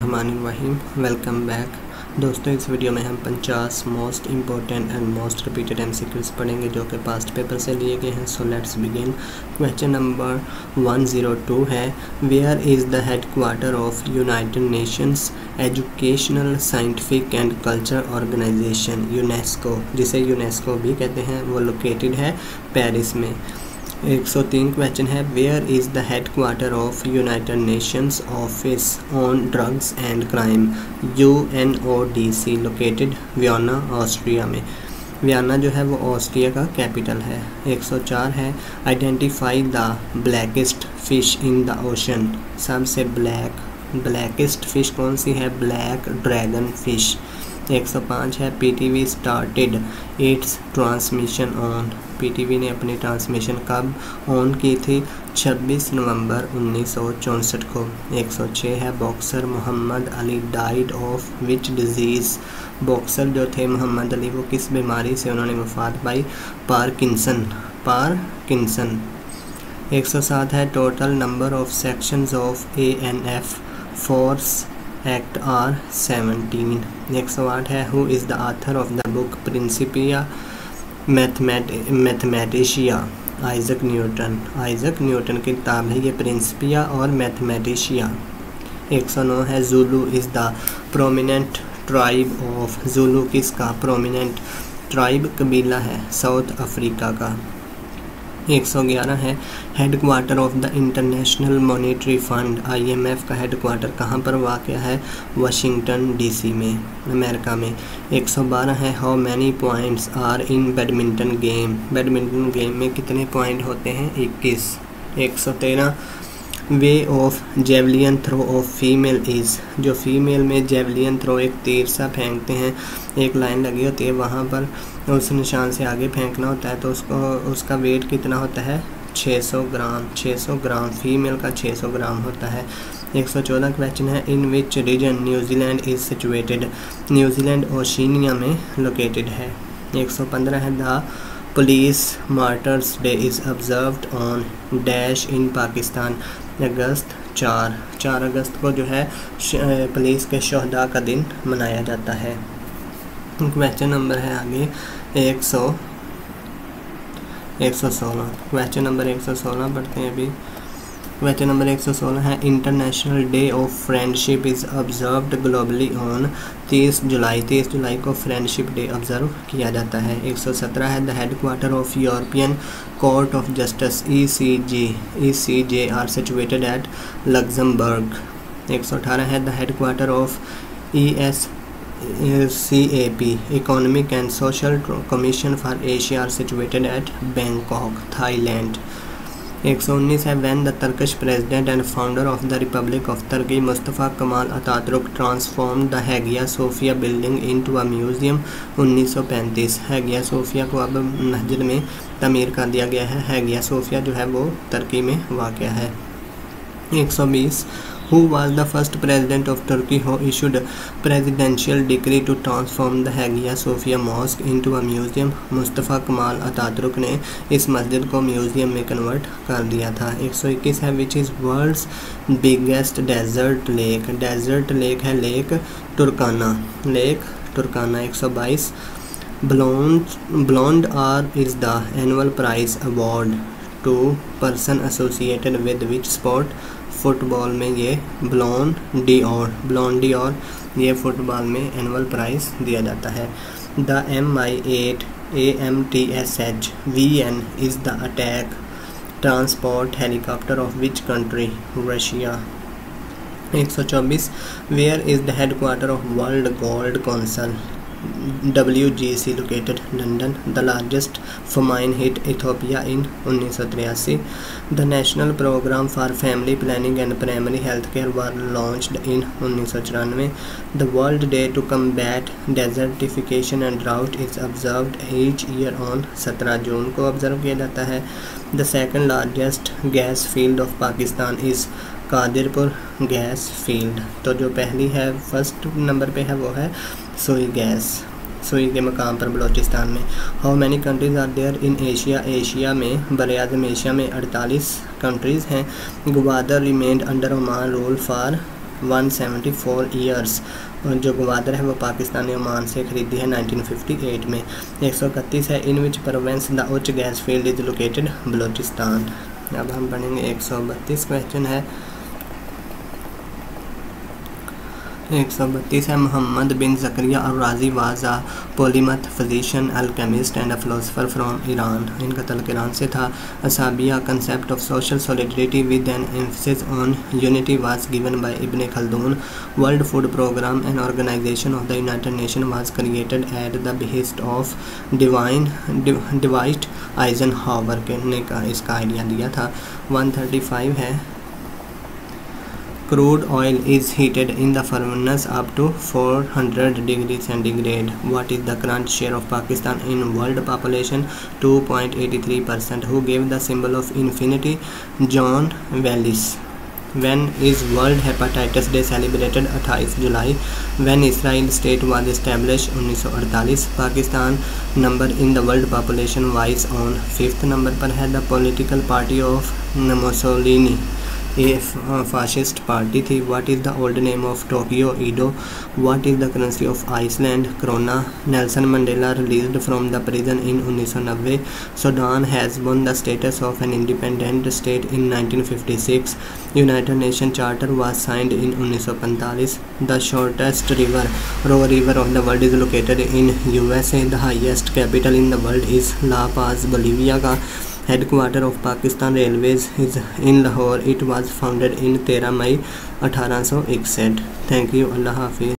बिस्मिल्लाहिर्रहमानिर्रहीम। Welcome back दोस्तों। इस वीडियो में हम 50 most important and most repeated MCQs पढ़ेंगे जो कि पास्ट पेपर से लिए गए हैं। So let's begin. Question number 102 है, where is the headquarter of United Nations Educational Scientific and Culture Organization UNESCO, जिसे यूनेस्को भी कहते हैं, वो लोकेटेड है पेरिस में। 103 क्वेश्चन है, where is the headquarter of United nations office on drugs and crime UNODC located Vienna Austria में। Vienna जो है वो ऑस्ट्रिया का कैपिटल है। 104 है, identify the blackest fish in the ocean. सबसे ब्लैकेस्ट फिश कौन सी है? Black dragon fish. 105 है, PTV started its transmission on. PTV ने अपनी ट्रांसमिशन कब ऑन की थी? 26 नवंबर 1964 को। 106 है, boxer Muhammad Ali died of which disease. Boxer जो थे मोहम्मद अली वो किस बीमारी से उन्होंने वफात पाई? पार्किंसन। 107 है, total number of sections of ANF force act are 17। 108 है, who is the author of the book Principia Mathematica. Isaac Newton की किताब है ये प्रिंसिपिया और मैथमेटिशिया। 109 है, Zulu is the prominent tribe of. Zulu किसका प्रोमिनेंट ट्राइब कबीला है? साउथ अफ्रीका का। 111 है, headquarter of the International Monetary Fund IMF का हेडक्वार्टर कहाँ पर वाक़या है? वाशिंगटन DC में, अमेरिका में। 112 है, how many points are in badminton game. Badminton game में कितने पॉइंट होते हैं? 21। 113, weight of javelin throw of female is. जो फीमेल में जेवलियन थ्रो एक तीर सा फेंकते हैं, एक लाइन लगी होती है, वहाँ पर उस निशान से आगे फेंकना होता है तो उसका वेट कितना होता है? 600 ग्राम। फीमेल का 600 ग्राम होता है। 114 क्वेश्चन है, in which region New Zealand is situated. New Zealand Oceania में लोकेटेड है। 115 है, the police martyrs day is observed on dash in Pakistan. अगस्त 4 अगस्त को जो है पुलिस के शहदा का दिन मनाया जाता है। क्वेश्चन नंबर है आगे 116। क्वेश्चन नंबर 116 पढ़ते हैं अभी। क्वेश्चन नंबर 116 है, international day of friendship is observed globally on. 30 जुलाई को फ्रेंडशिप डे ऑब्जर्व किया जाता है। 117 है, the headquarter of European Court of Justice ECJ are situated at Luxembourg. 118 है, the headquarter of CAP Economic and Social Commission for Asia are situated at Bangkok, Thailand. 119 है, when the Turkish president and founder of the republic of Turkey Mustafa Kemal Ataturk transform the हैगिया Sophia building into a museum. 1935। Hagia Sophia को अब मस्जिद में तमीर कर दिया गया है। हैगिया Sophia जो है वो तुर्की में वाक़या है। 120, who was the first president of Turkey who issued presidential decree to transform the Hagia Sophia Mosque into a museum? Mustafa Kemal Ataturk ने इस मस्जिद को म्यूज़ियम में कन्वर्ट कर दिया था। 121 है, which is world's biggest desert lake. Desert lake है lake Turkana. 122, Ballon d'Or is the annual prize award to person associated with which sport. Football में ये ब्लॉन डिओर ये फुटबॉल में एनुअल प्राइज़ दिया जाता है। The Mi-8 AMTSH VN is the attack transport helicopter of which country? Russia. 124, where is the headquarter of World Gold Council WGC located London. The largest famine hit Ethiopia in 1983। The national programme for family planning and primary health care were launched in 1994। The world day to combat desertification and drought is observed each year on. 17 June को observe किया जाता है। The second largest gas field of Pakistan is Qadirpur gas field. तो जो पहली है first number पे है वो है सुई के मकाम पर बलोचिस्तान में। How many countries are there in Asia. Asia में बरआज़म एशिया में 48 कंट्रीज़ हैं। Gwadar remained under Oman rule for 174 years. जो ग्वादर है वो पाकिस्तान ने ओमान से ख़रीदी है 1958 में। 131 है, इन विच प्रोवेंस द उच्च gas field is located, Balochistan. अब हम पढ़ेंगे 132 क्वेश्चन है। 132 है, मोहम्मद बिन ज़करिया और Razi was a polymath physician, alchemist and a philosopher from Iran. इनका तल्क ईरान से था। Asabiyyah concept of social solidarity with an emphasis on unity was given by Ibn Khaldun. World Food Programme and organisation of the United Nation was created at the behest of Dwight Eisenhower ने इसका idea दिया था। 135 है, crude oil is heated in the furnace up to 400 degrees centigrade. What is the current share of Pakistan in world population? 2.83%. Who gave the symbol of infinity? John Wallis. When is World Hepatitis Day celebrated? 28 July. When Israel state was established? 1948. Pakistan number in the world population wise on 5th number पर है। The political party of Mussolini ये fascist party थी। What is the old name of Tokyo? Edo. What is the currency of Iceland? Krona. Nelson Mandela released from the prison in 1990। Sudan has won the status of an independent state in 1956। United Nation charter was signed in 1945। The shortest river of the world is located in USA। The highest capital in the world is La Paz, Bolivia का। Headquarter of Pakistan railways is in Lahore. It was founded in 13 May 1861। Thank you. अल्लाह हाफिज़।